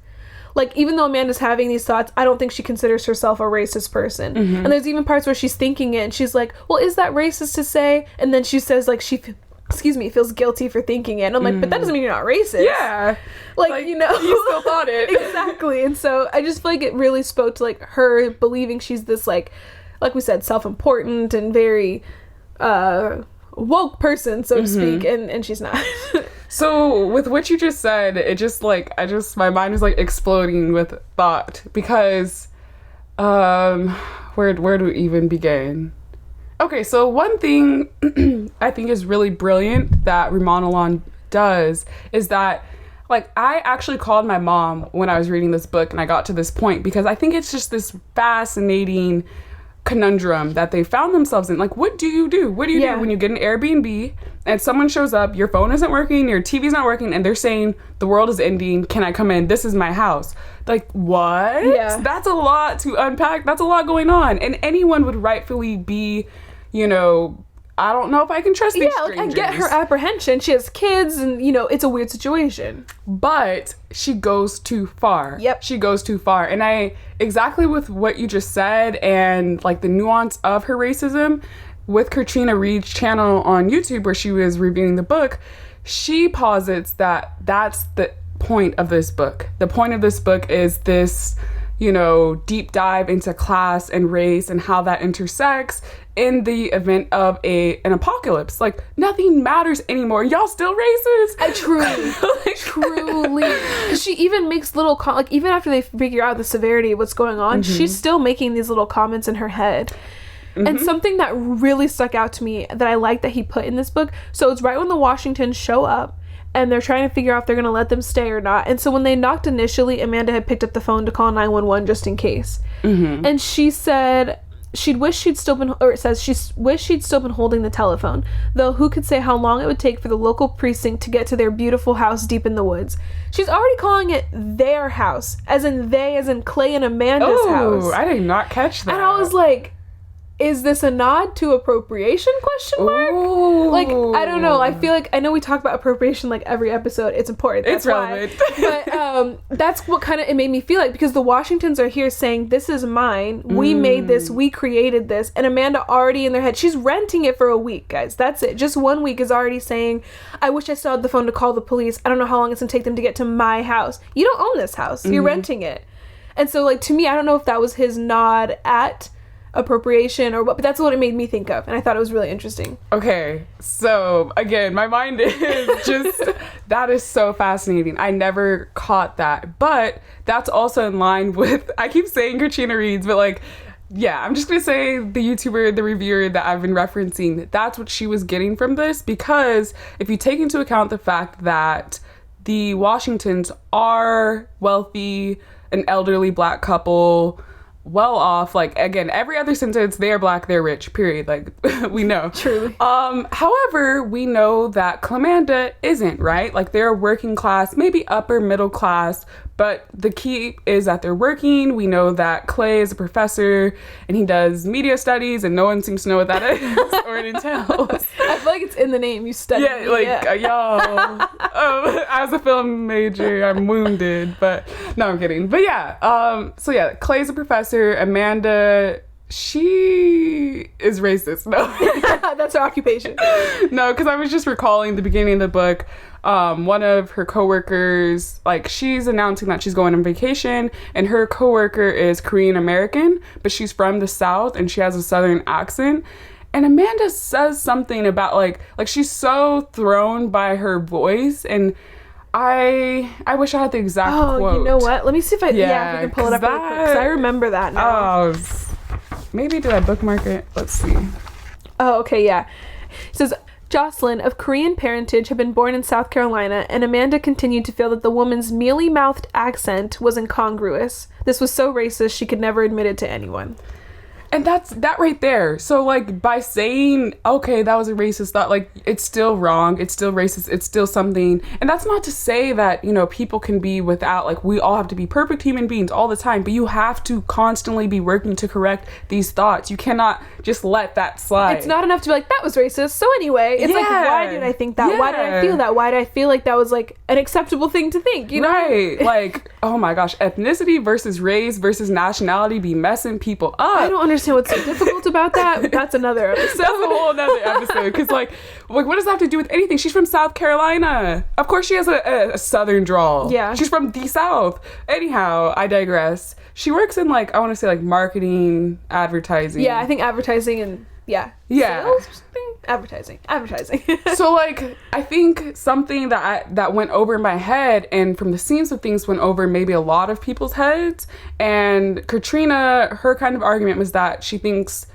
Like, even though Amanda's having these thoughts, I don't think she considers herself a racist person. And there's even parts where she's thinking it and she's like, well, is that racist to say? And then she says, like, feels guilty for thinking it. And I'm like, but that doesn't mean you're not racist. Yeah. Like, you know. You still thought it. Exactly. And so I just feel like it really spoke to, like, her believing she's this, like we said, self-important and very woke person, so to speak. And she's not. So with what you just said, it just like my mind was like exploding with thought, because where do we even begin? Okay, so one thing I think is really brilliant that Rumaan Alam does is that, like, I actually called my mom when I was reading this book and I got to this point, because I think it's just this fascinating conundrum that they found themselves in. Like, what do you do? What do you do when you get an Airbnb and someone shows up, your phone isn't working, your TV's not working, and they're saying the world is ending, can I come in? This is my house. Like, what? Yeah. That's a lot to unpack. That's a lot going on. And anyone would rightfully be, you know, I don't know if I can trust these strangers. I get her apprehension. She has kids and, you know, it's a weird situation. But she goes too far. Yep. She goes too far. And exactly with what you just said and, like, the nuance of her racism, with Katrina Reed's channel on YouTube where she was reviewing the book, she posits that that's the point of this book. The point of this book is this, you know, deep dive into class and race and how that intersects in the event of an apocalypse. Like, nothing matters anymore. Y'all still racist. Truly. She even makes little like, even after they figure out the severity of what's going on, she's still making these little comments in her head. And something that really stuck out to me that I like that he put in this book, so it's right when the Washingtons show up and they're trying to figure out if they're going to let them stay or not. And so when they knocked initially, Amanda had picked up the phone to call 911 just in case. And she said she wished she'd still been holding the telephone, though who could say how long it would take for the local precinct to get to their beautiful house deep in the woods. She's already calling it their house, as in Clay and Amanda's house. Oh, I did not catch that. And I was like, is this a nod to appropriation, question mark? Ooh. Like, I don't know. I feel like, I know we talk about appropriation like every episode. It's important. That's it's relevant. But that's what kind of it made me feel like, because the Washingtons are here saying, this is mine. We made this. We created this. And Amanda already in their head, she's renting it for a week, guys. That's it. Just 1 week is already saying, I wish I still had the phone to call the police. I don't know how long it's going to take them to get to my house. You don't own this house. You're renting it. And so, like, to me, I don't know if that was his nod at appropriation or what, but that's what it made me think of, and I thought it was really interesting. Okay, so again, my mind is just that is so fascinating. I never caught that, but that's also in line with, I keep saying Katrina Reed's, but like, yeah, I'm just gonna say the YouTuber, the reviewer that I've been referencing, that's what she was getting from this, because if you take into account the fact that the Washingtons are wealthy, an elderly black couple, well off, like, again, every other sentence, they're black, they're rich, period. Like, we know. Truly. However, we know that Clamanda isn't, right? Like, they're working class, maybe upper middle class, but the key is that they're working. We know that Clay is a professor and he does media studies, and no one seems to know what that is or it entails. I feel like it's in the name. You study. Yeah, like, y'all. As a film major, I'm wounded, but no, I'm kidding. But yeah, so yeah, Clay's a professor. Amanda, she is racist. No. That's her occupation. No, because I was just recalling the beginning of the book. One of her coworkers, like, she's announcing that she's going on vacation, and her coworker is Korean American, but she's from the South and she has a Southern accent. And Amanda says something about like she's so thrown by her voice, and I wish I had the exact quote. You know what? Let me see if if we can pull it up real quick, because I remember that now. Oh, maybe did I bookmark it? Let's see. Oh, okay, yeah. It says, Jocelyn, of Korean parentage, had been born in South Carolina, and Amanda continued to feel that the woman's mealy-mouthed accent was incongruous. This was so racist she could never admit it to anyone. And that's that right there. So like by saying, okay, that was a racist thought, like it's still wrong, it's still racist, it's still something. And that's not to say that, you know, people can be without, like we all have to be perfect human beings all the time, but you have to constantly be working to correct these thoughts. You cannot just let that slide. It's not enough to be like, that was racist, so anyway. It's like, why did I think that? Yeah. Why did I feel that? Why did I feel like that was like an acceptable thing to think, you know? Right. Like, oh my gosh, ethnicity versus race versus nationality be messing people up. I don't understand what's so difficult about that. That's another episode. That's a whole another episode. Because like, what does that have to do with anything? She's from South Carolina. Of course she has a southern drawl. Yeah. She's from the South. Anyhow, I digress. She works in like, I want to say like marketing, advertising. Yeah, I think advertising and Yeah. sales or something? Advertising. So like, I think something that went over my head, and from the scenes of things went over maybe a lot of people's heads, and Katrina, her kind of argument was that she thinks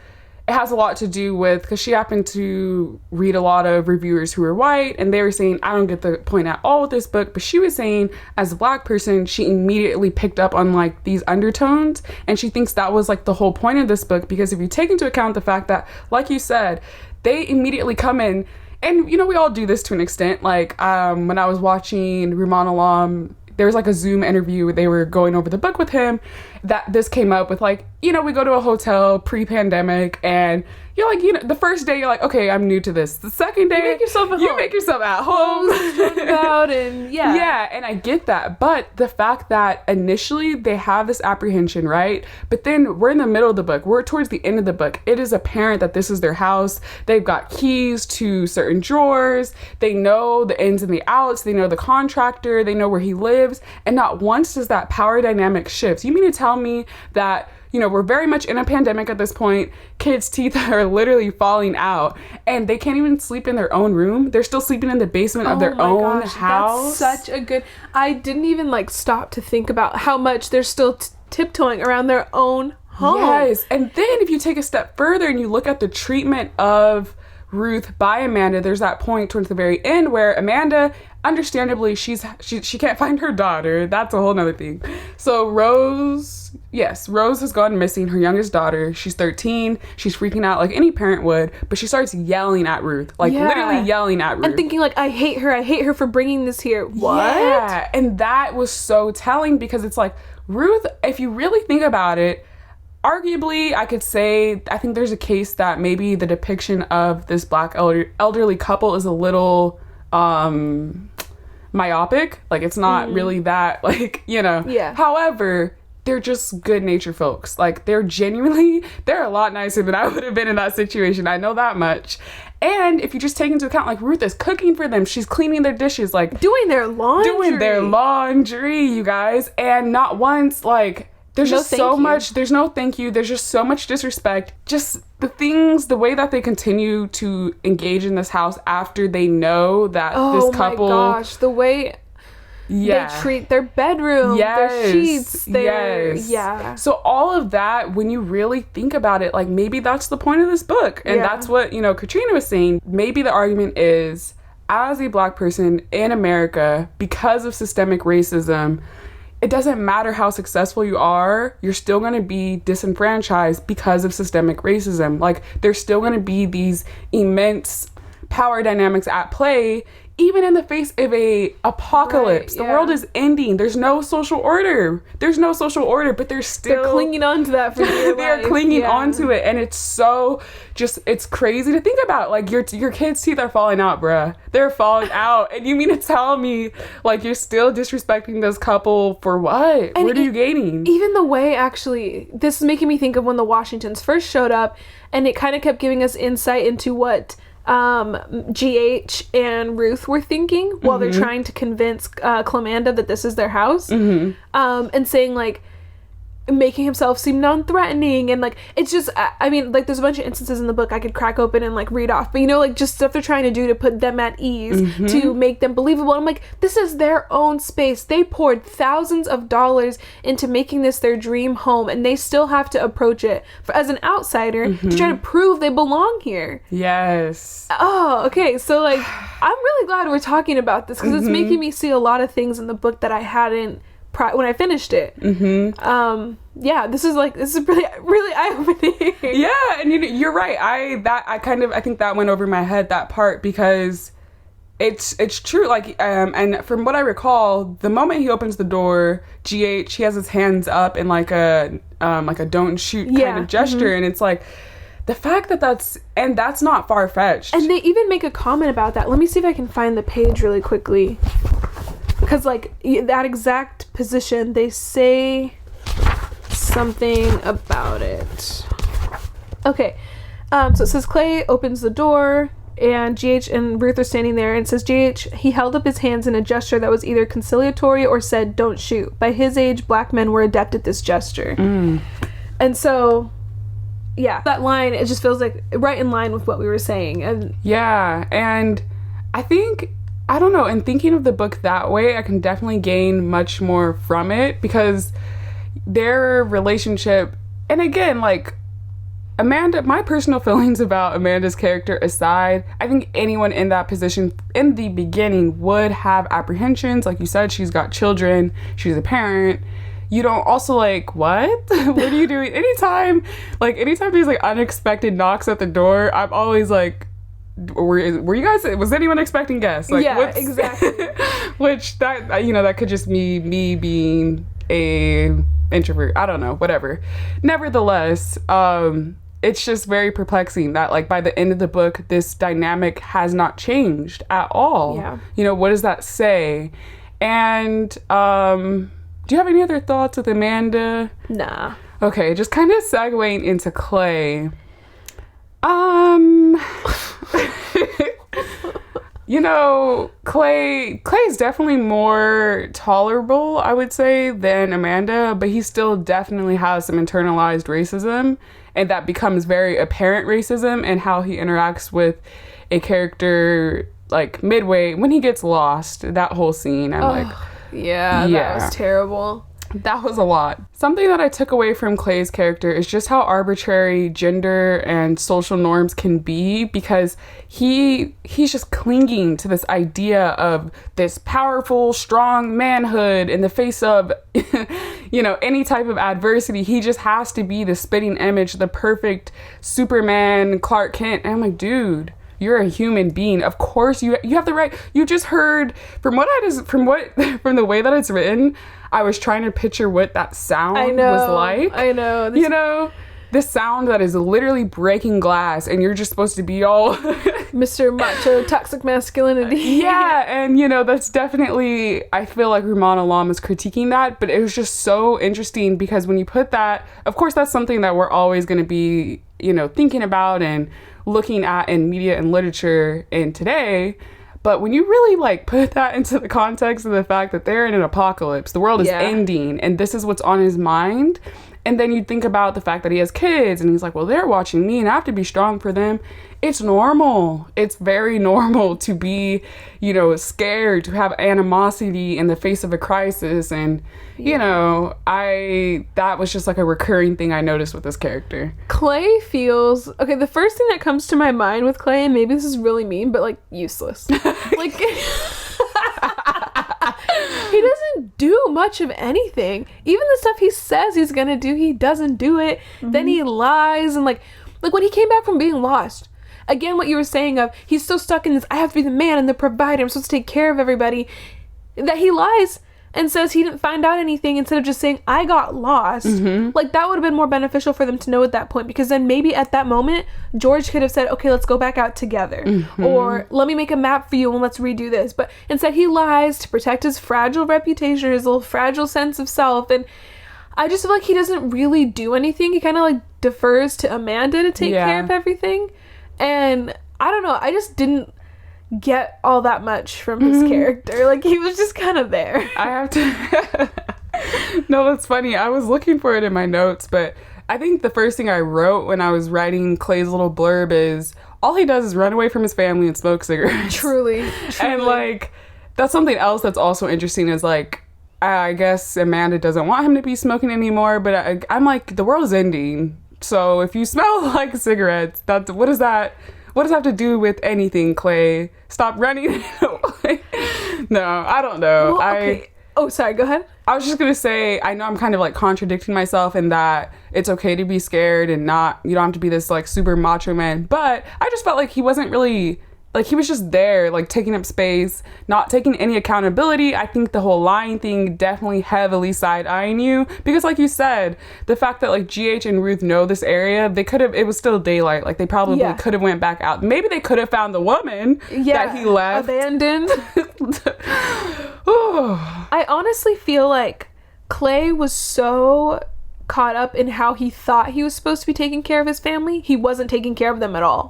it has a lot to do with, because she happened to read a lot of reviewers who were white, and they were saying, I don't get the point at all with this book, but she was saying, as a black person, she immediately picked up on like these undertones, and she thinks that was like the whole point of this book, because if you take into account the fact that, like you said, they immediately come in, and you know, we all do this to an extent, like when I was watching Rumaan Alam, there was like a Zoom interview where they were going over the book with him, that this came up with like, you know, we go to a hotel pre-pandemic and you're like, you know, the first day you're like, okay, I'm new to this. The second day, You make yourself at home. About and Yeah, and I get that. But the fact that initially they have this apprehension, right? But then we're in the middle of the book. We're towards the end of the book. It is apparent that this is their house. They've got keys to certain drawers. They know the ins and the outs. They know the contractor. They know where he lives. And not once does that power dynamic shift. You mean to tell me that, you know, we're very much in a pandemic at this point. Kids' teeth are literally falling out and they can't even sleep in their own room. They're still sleeping in the basement of their own house. That's such a good... I didn't even like stop to think about how much they're still tiptoeing around their own home. Yes. And then if you take a step further and you look at the treatment of Ruth by Amanda, there's that point towards the very end where Amanda, understandably, she can't find her daughter. That's a whole nother thing. So Rose has gone missing, her youngest daughter. She's 13. She's freaking out like any parent would, but she starts yelling at Ruth, like literally yelling at Ruth. And thinking like, I hate her for bringing this here. What? Yeah. And that was so telling, because it's like, Ruth, if you really think about it, arguably, I could say, I think there's a case that maybe the depiction of this black elderly couple is a little myopic. Like, it's not really that, like, you know. Yeah. However, they're just good-natured folks. Like, they're a lot nicer than I would have been in that situation. I know that much. And if you just take into account, like, Ruth is cooking for them. She's cleaning their dishes, like... Doing their laundry, you guys. And not once, like... There's just so much, there's no thank you, there's just so much disrespect. Just the way that they continue to engage in this house after they know that this couple... Oh my gosh, the way they treat their bedroom, their sheets, yeah. So all of that, when you really think about it, like, maybe that's the point of this book. And that's what, you know, Katrina was saying. Maybe the argument is, as a black person in America, because of systemic racism, it doesn't matter how successful you are, you're still going to be disenfranchised because of systemic racism. Like, there's still going to be these immense power dynamics at play, even in the face of a apocalypse. The world is ending. There's no social order. But they're clinging on to that for dear life. They're clinging onto it. And it's so it's crazy to think about. Like, your kids' teeth are falling out, bruh. They're falling out. And you mean to tell me, like, you're still disrespecting this couple for what? And what are you gaining? Even the way, actually, this is making me think of when the Washingtons first showed up, and it kind of kept giving us insight into what GH and Ruth were thinking while they're trying to convince Clamanda that this is their house, and saying, like, making himself seem non-threatening, and like, it's just, I mean, like, there's a bunch of instances in the book I could crack open and like read off, but you know, like, just stuff they're trying to do to put them at ease, to make them believable. I'm like, this is their own space. They poured thousands of dollars into making this their dream home, and they still have to approach it as an outsider to try to prove they belong here. Yes. Oh, okay. So, like, I'm really glad we're talking about this, because it's making me see a lot of things in the book that I hadn't when I finished it. Yeah, this is really really eye-opening. Yeah, and you're right. I think that went over my head, that part, because it's true. Like, and from what I recall, the moment he opens the door, he has his hands up in like a don't shoot kind of gesture, and it's like the fact that that's not far-fetched. And they even make a comment about that. Let me see if I can find the page really quickly, because like that exact position, they say something about it. Okay, so it says Clay opens the door, and GH and Ruth are standing there, and it says GH, he held up his hands in a gesture that was either conciliatory or said, "Don't shoot." By his age, black men were adept at this gesture. And so, yeah, that line, it just feels like right in line with what we were saying. And yeah, and I think, I don't know, in thinking of the book that way, I can definitely gain much more from it, because their relationship, and again, like, Amanda, my personal feelings about Amanda's character aside, I think anyone in that position in the beginning would have apprehensions. Like you said, she's got children, she's a parent. You don't also, like, what? What are you doing? Anytime there's like unexpected knocks at the door, I'm always like, were you guys, was anyone expecting guests? Like, yeah, exactly. Which that could just be me being a introvert. I don't know, whatever. Nevertheless, it's just very perplexing that, like, by the end of the book, this dynamic has not changed at all. Yeah. What does that say? And do you have any other thoughts with Amanda? Nah. Okay, just kind of segueing into Clay. Clay's definitely more tolerable, I would say, than Amanda, but he still definitely has some internalized racism, and that becomes very apparent racism and how he interacts with a character, like, midway when he gets lost. That whole scene, that was terrible. That was a lot. Something that I took away from Clay's character is just how arbitrary gender and social norms can be, because he's just clinging to this idea of this powerful, strong manhood in the face of, any type of adversity. He just has to be the spitting image, the perfect Superman, Clark Kent. And I'm like, dude, you're a human being. Of course you have the right. You just heard from the way that it's written, I was trying to picture what that sound was like. I know. This sound that is literally breaking glass, and you're just supposed to be all Mr. Macho, toxic masculinity. Yeah, and that's definitely, I feel like Rumaan Alam is critiquing that, but it was just so interesting, because when you put that, of course that's something that we're always going to be, thinking about and looking at in media and literature in today. But when you really, like, put that into the context of the fact that they're in an apocalypse, the world is ending, and this is what's on his mind. And then you think about the fact that he has kids, and he's like, well, they're watching me, and I have to be strong for them. It's normal. It's very normal to be, scared, to have animosity in the face of a crisis. And, that was just like a recurring thing I noticed with this character. Clay feels, okay, the first thing that comes to my mind with Clay, and maybe this is really mean, but, like, useless. Like, he doesn't do much of anything. Even the stuff he says he's gonna do, he doesn't do it. Then he lies, and like when he came back from being lost, again, what you were saying of, he's still stuck in this, I have to be the man and the provider, I'm supposed to take care of everybody, that he lies and says he didn't find out anything instead of just saying, I got lost. Like, that would have been more beneficial for them to know at that point, because then maybe at that moment George could have said, okay, let's go back out together, or let me make a map for you and let's redo this. But instead he lies to protect his fragile reputation, his little fragile sense of self. And I just feel like he doesn't really do anything. He kind of like defers to Amanda to take care of everything. And I don't know, I just didn't get all that much from his character. Like, he was just kind of there. I have to No, that's funny. I was looking for it in my notes, but I think the first thing I wrote when I was writing Clay's little blurb is, all he does is run away from his family and smoke cigarettes. Truly. And like, that's something else that's also interesting, is like, I guess Amanda doesn't want him to be smoking anymore, but I'm like, the world is ending, so if you smell like cigarettes, what does that have to do with anything, Clay? Stop running away. No, I don't know. Well, Oh, sorry, go ahead. I was just gonna say, I know I'm kind of like contradicting myself in that it's okay to be scared and not, you don't have to be this like super macho man, but I just felt like he wasn't really, like he was just there, like taking up space, not taking any accountability. I think the whole lying thing definitely heavily side-eyeing you, because like you said, the fact that like GH and Ruth know this area, they could have, it was still daylight, like they probably could have went back out. Maybe they could have found the woman that he left. Abandoned. I honestly feel like Clay was so caught up in how he thought he was supposed to be taking care of his family, he wasn't taking care of them at all.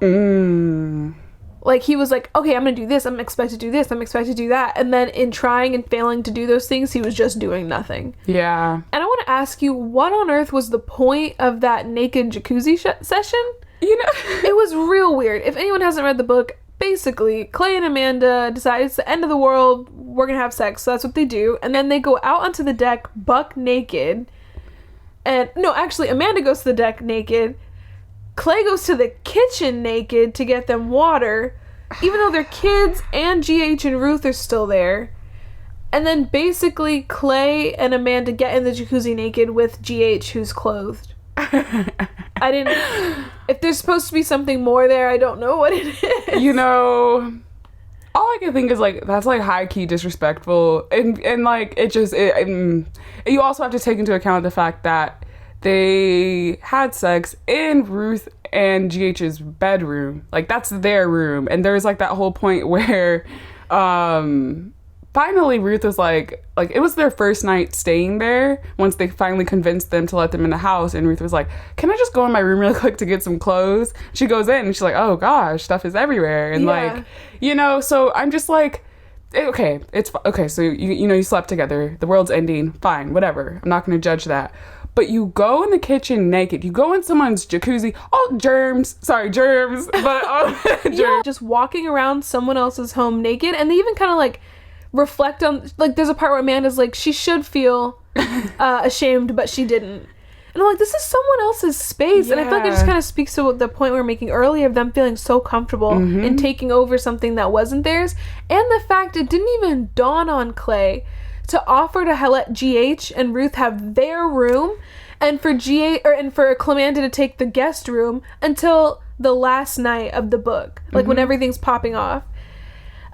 Like, he was like, okay, I'm gonna do this, I'm expected to do this, I'm expected to do that, and then in trying and failing to do those things, he was just doing nothing. Yeah. And I want to ask you, what on earth was the point of that naked jacuzzi session? You know, it was real weird. If anyone hasn't read the book, basically, Clay and Amanda decide it's the end of the world, we're gonna have sex, so that's what they do, and then they go out onto the deck buck naked, and, no, actually, Amanda goes to the deck naked, Clay goes to the kitchen naked to get them water, even though their kids and GH and Ruth are still there. And then basically Clay and Amanda get in the jacuzzi naked with GH, who's clothed. I didn't... If there's supposed to be something more there, I don't know what it is. You know, all I can think is, like, that's, like, high-key disrespectful. And like, you also have to take into account the fact that they had sex in Ruth and GH's bedroom. Like, that's their room. And there's, like, that whole point where finally Ruth was like, it was their first night staying there once they finally convinced them to let them in the house. And Ruth was like, can I just go in my room really quick to get some clothes? She goes in and she's like, oh gosh, stuff is everywhere. And like, you know, so I'm just like, okay, it's okay. So you know, you slept together, the world's ending, fine, whatever. I'm not going to judge that. But you go in the kitchen naked. You go in someone's jacuzzi. Oh, germs. But germs. Yeah, just walking around someone else's home naked. And they even kind of like reflect on, like, there's a part where Amanda's like, she should feel ashamed, but she didn't. And I'm like, this is someone else's space. Yeah. And I feel like it just kind of speaks to the point we were making earlier of them feeling so comfortable in taking over something that wasn't theirs. And the fact it didn't even dawn on Clay to offer to let GH and Ruth have their room, and for for Clamanda to take the guest room until the last night of the book, like when everything's popping off.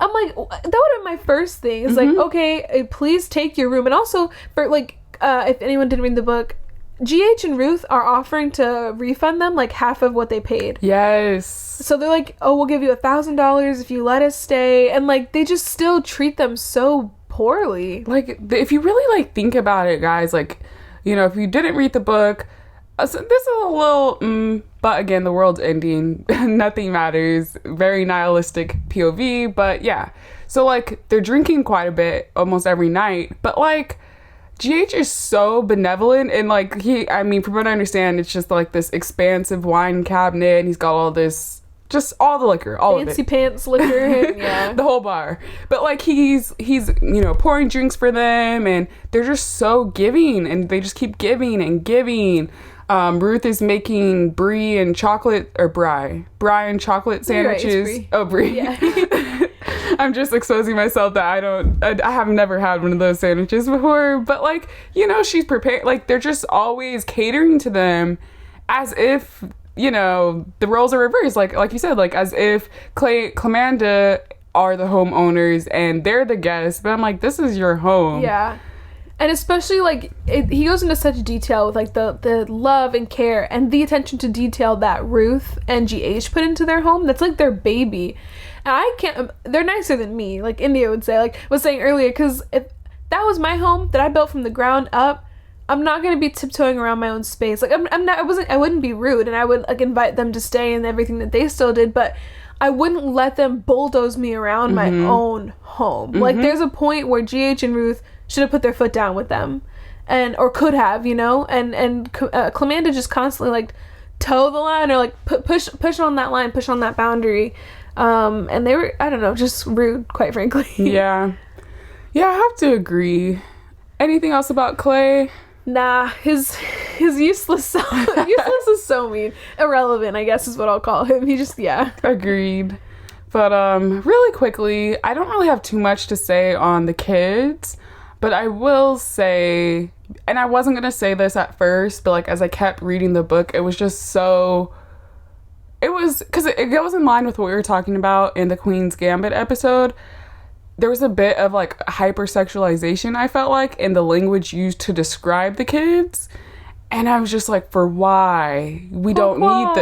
I'm like, that would have been my first thing. It's like, okay, please take your room. And also, for like, if anyone didn't read the book, GH and Ruth are offering to refund them like half of what they paid. Yes. So they're like, oh, we'll give you $1,000 if you let us stay, and like they just still treat them so poorly. Like, if you really like think about it, guys, like, you know, if you didn't read the book, so this is a little but again, the world's ending, nothing matters, very nihilistic POV. But yeah, so like they're drinking quite a bit almost every night, but like GH is so benevolent, and like from what I understand, it's just like this expansive wine cabinet, and he's got all this, just all the liquor, all fancy of it. Pants liquor, yeah. The whole bar. But like he's you know, pouring drinks for them, and they're just so giving, and they just keep giving and giving. Ruth is making brie and chocolate, or brie and chocolate sandwiches. Right, oh, brie. Yeah. I'm just exposing myself that I have never had one of those sandwiches before, but like, you know, she's prepared. Like, they're just always catering to them as if, you know, the roles are reversed. Like you said, like as if Clamanda are the homeowners and they're the guests, but I'm like, this is your home. Yeah. And especially, like, he goes into such detail with, like, the love and care and the attention to detail that Ruth and GH put into their home. That's, like, their baby. And I can't... They're nicer than me, like India would say. Like, was saying earlier, because if that was my home that I built from the ground up, I'm not going to be tiptoeing around my own space. Like, I wouldn't be rude, and I would, like, invite them to stay and everything that they still did, but I wouldn't let them bulldoze me around my own home. Like, there's a point where GH and Ruth should have put their foot down with them, or could have, you know, and Clamanda just constantly like toe the line, or like push on that line, push on that boundary, and they were, I don't know, just rude, quite frankly. Yeah, I have to agree. Anything else about Clay? Nah, his useless is so mean, irrelevant, I guess is what I'll call him. He just, yeah, agreed. But really quickly, I don't really have too much to say on the kids. But I will say, and I wasn't going to say this at first, but like as I kept reading the book, it was just so... It was... Because it goes in line with what we were talking about in the Queen's Gambit episode. There was a bit of like hypersexualization, I felt like, in the language used to describe the kids. And I was just like, for why? We don't need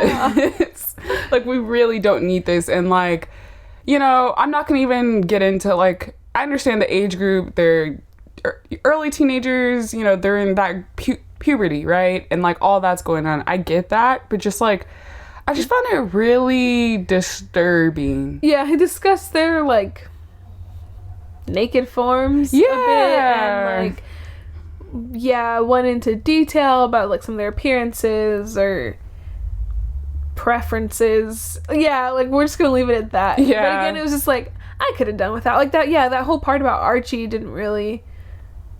this. Like, we really don't need this. And like, you know, I'm not going to even get into like... I understand the age group. They're early teenagers, you know, they're in that puberty, right? And like all that's going on. I get that, but just like I just found it really disturbing. Yeah, he discussed their like naked forms a bit, and like went into detail about like some of their appearances or preferences. Yeah, like we're just gonna leave it at that. Yeah. But again, it was just like I could have done without like that. Yeah, that whole part about Archie didn't really...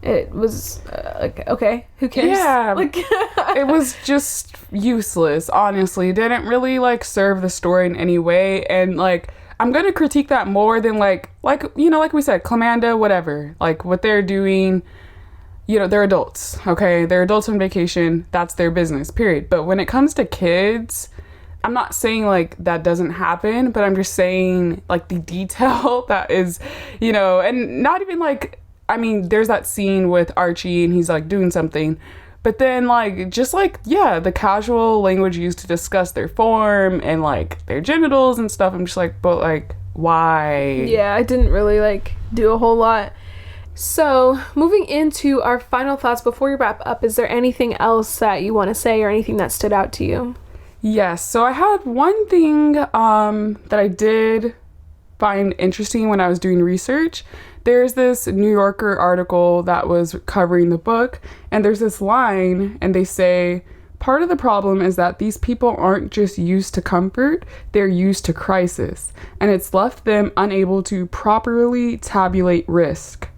It was like, okay, who cares? Yeah, like it was just useless, honestly. It didn't really like serve the story in any way. And like I'm gonna critique that more than like you know, like we said, Clamanda, whatever, like what they're doing. You know, they're adults, okay? They're adults on vacation. That's their business, period. But when it comes to kids, I'm not saying like that doesn't happen, but I'm just saying like the detail that is, you know, and not even like, I mean, there's that scene with Archie and he's like doing something, but then like, just like, yeah, the casual language used to discuss their form and like their genitals and stuff. I'm just like, but like, why? Yeah, I didn't really like do a whole lot. So moving into our final thoughts before we wrap up, is there anything else that you want to say or anything that stood out to you? Yes. So I had one thing that I did find interesting when I was doing research. There's this New Yorker article that was covering the book, and there's this line, and they say, part of the problem is that these people aren't just used to comfort, they're used to crisis, and it's left them unable to properly tabulate risk.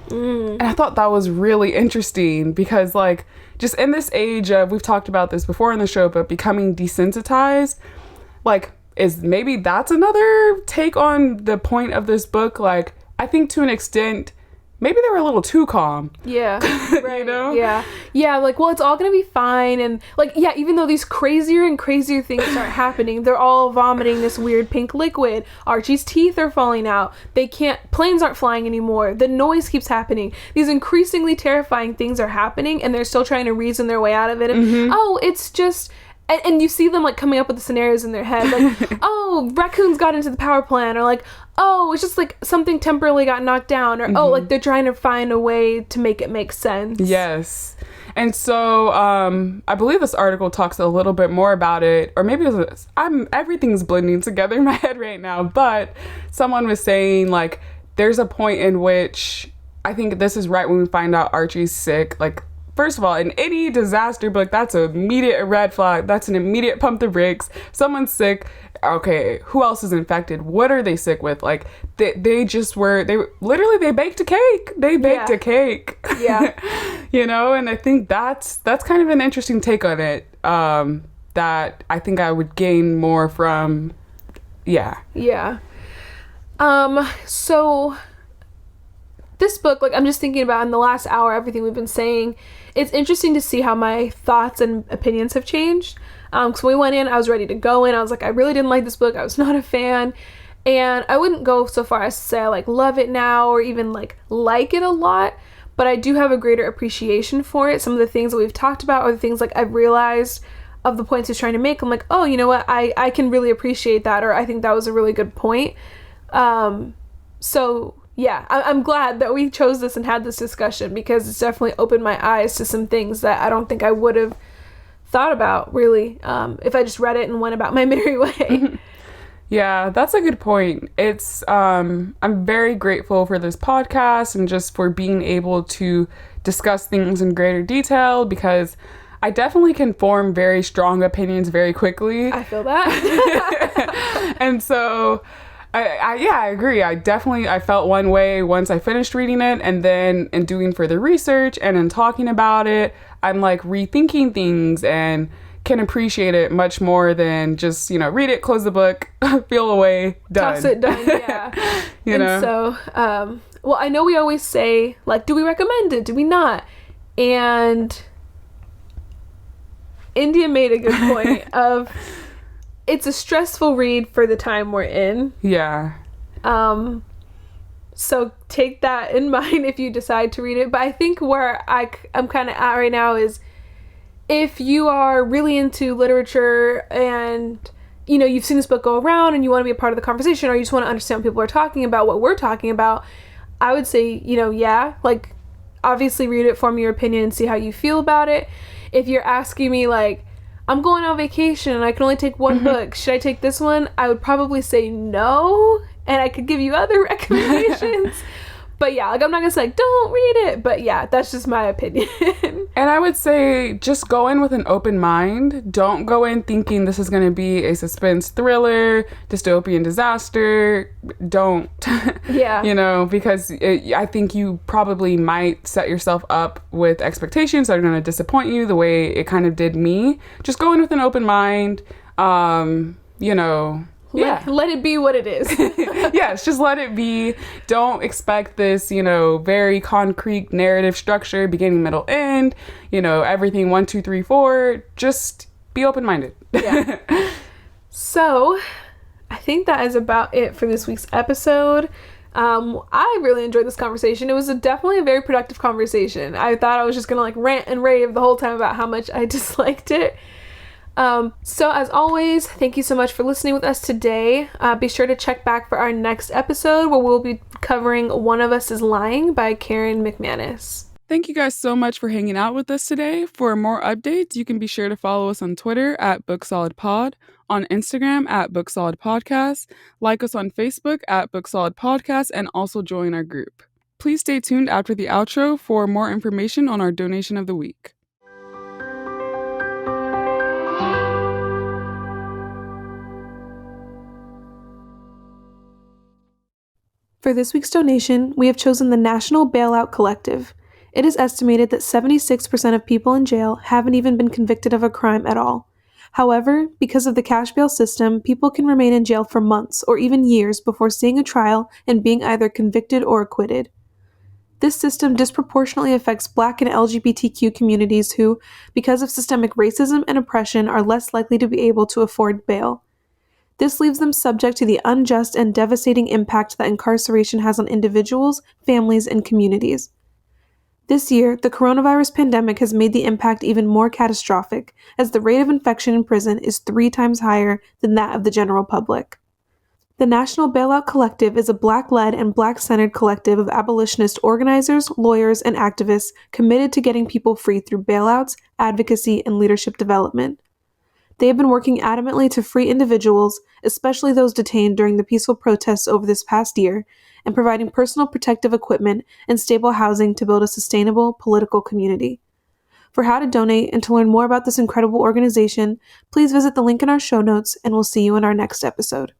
And I thought that was really interesting because, like, just in this age of, we've talked about this before in the show, but becoming desensitized, like, maybe that's another take on the point of this book. Like, I think to an extent, maybe they were a little too calm. Yeah. Right. You know? Yeah. Yeah, like, well, it's all gonna be fine. And, like, yeah, even though these crazier and crazier things start happening, they're all vomiting this weird pink liquid. Archie's teeth are falling out. Planes aren't flying anymore. The noise keeps happening. These increasingly terrifying things are happening, and they're still trying to reason their way out of it. And, it's just... And you see them, like, coming up with the scenarios in their head. Like, oh, raccoons got into the power plant. Or, like, oh, it's just, like, something temporarily got knocked down. Or, oh, like, they're trying to find a way to make it make sense. Yes. And so, I believe this article talks a little bit more about it. Or maybe everything's blending together in my head right now. But someone was saying, like, there's a point in which... I think this is right when we find out Archie's sick. Like... First of all, in any disaster book, that's an immediate red flag. That's an immediate pump the brakes. Someone's sick. Okay, who else is infected? What are they sick with? Like, they baked a cake. They baked a cake. Yeah. You know, and I think that's kind of an interesting take on it that I think I would gain more from. Yeah. Yeah. So... This book, like, I'm just thinking about in the last hour, everything we've been saying, it's interesting to see how my thoughts and opinions have changed. Because when we went in, I was ready to go in. I was like, I really didn't like this book. I was not a fan. And I wouldn't go so far as to say I, like, love it now or even, like it a lot. But I do have a greater appreciation for it. Some of the things that we've talked about are the things, like, I've realized of the points he's trying to make. I'm like, oh, you know what? I can really appreciate that. Or I think that was a really good point. So... Yeah, I'm glad that we chose this and had this discussion because it's definitely opened my eyes to some things that I don't think I would have thought about, really, if I just read it and went about my merry way. Yeah, that's a good point. It's, I'm very grateful for this podcast and just for being able to discuss things in greater detail because I definitely can form very strong opinions very quickly. I feel that. And so... I agree. I felt one way once I finished reading it, and then in doing further research and in talking about it, I'm like rethinking things and can appreciate it much more than just, you know, read it, close the book, feel away, done. Toss it, done, yeah. You know? So, well, I know we always say, like, do we recommend it? Do we not? And India made a good point of it's a stressful read for the time we're in. Yeah. So take that in mind if you decide to read it. But I think where I'm kind of at right now is if you are really into literature and, you know, you've seen this book go around and you want to be a part of the conversation, or you just want to understand what people are talking about, what we're talking about, I would say, you know, yeah, like, obviously read it, form your opinion, and see how you feel about it. If you're asking me, like, I'm going on vacation and I can only take one book, should I take this one? I would probably say no, and I could give you other recommendations. But yeah, like, I'm not gonna say, like, don't read it, but yeah, that's just my opinion. And I would say just go in with an open mind. Don't go in thinking this is going to be a suspense thriller, dystopian disaster. Don't. Yeah. You know, because I think you probably might set yourself up with expectations that are going to disappoint you the way it kind of did me. Just go in with an open mind. You know... Let it be what it is. Yes, just let it be. Don't expect this, you know, very concrete narrative structure, beginning, middle, end, you know, everything 1, 2, 3, 4. Just be open-minded. Yeah. So, I think that is about it for this week's episode. I really enjoyed this conversation. It was definitely a very productive conversation. I thought I was just gonna, like, rant and rave the whole time about how much I disliked it. So as always, thank you so much for listening with us today. Be sure to check back for our next episode where we'll be covering One of Us is Lying by Karen McManus. Thank you guys so much for hanging out with us today. For more updates, you can be sure to follow us on Twitter at BookSolidPod, on Instagram at BookSolidPodcast, like us on Facebook at BookSolidPodcast, and also join our group. Please stay tuned after the outro for more information on our donation of the week. For this week's donation, we have chosen the National Bailout Collective. It is estimated that 76% of people in jail haven't even been convicted of a crime at all. However, because of the cash bail system, people can remain in jail for months or even years before seeing a trial and being either convicted or acquitted. This system disproportionately affects Black and LGBTQ communities who, because of systemic racism and oppression, are less likely to be able to afford bail. This leaves them subject to the unjust and devastating impact that incarceration has on individuals, families, and communities. This year, the coronavirus pandemic has made the impact even more catastrophic, as the rate of infection in prison is 3 times higher than that of the general public. The National Bailout Collective is a Black-led and Black-centered collective of abolitionist organizers, lawyers, and activists committed to getting people free through bailouts, advocacy, and leadership development. They have been working adamantly to free individuals, especially those detained during the peaceful protests over this past year, and providing personal protective equipment and stable housing to build a sustainable political community. For how to donate and to learn more about this incredible organization, please visit the link in our show notes, and we'll see you in our next episode.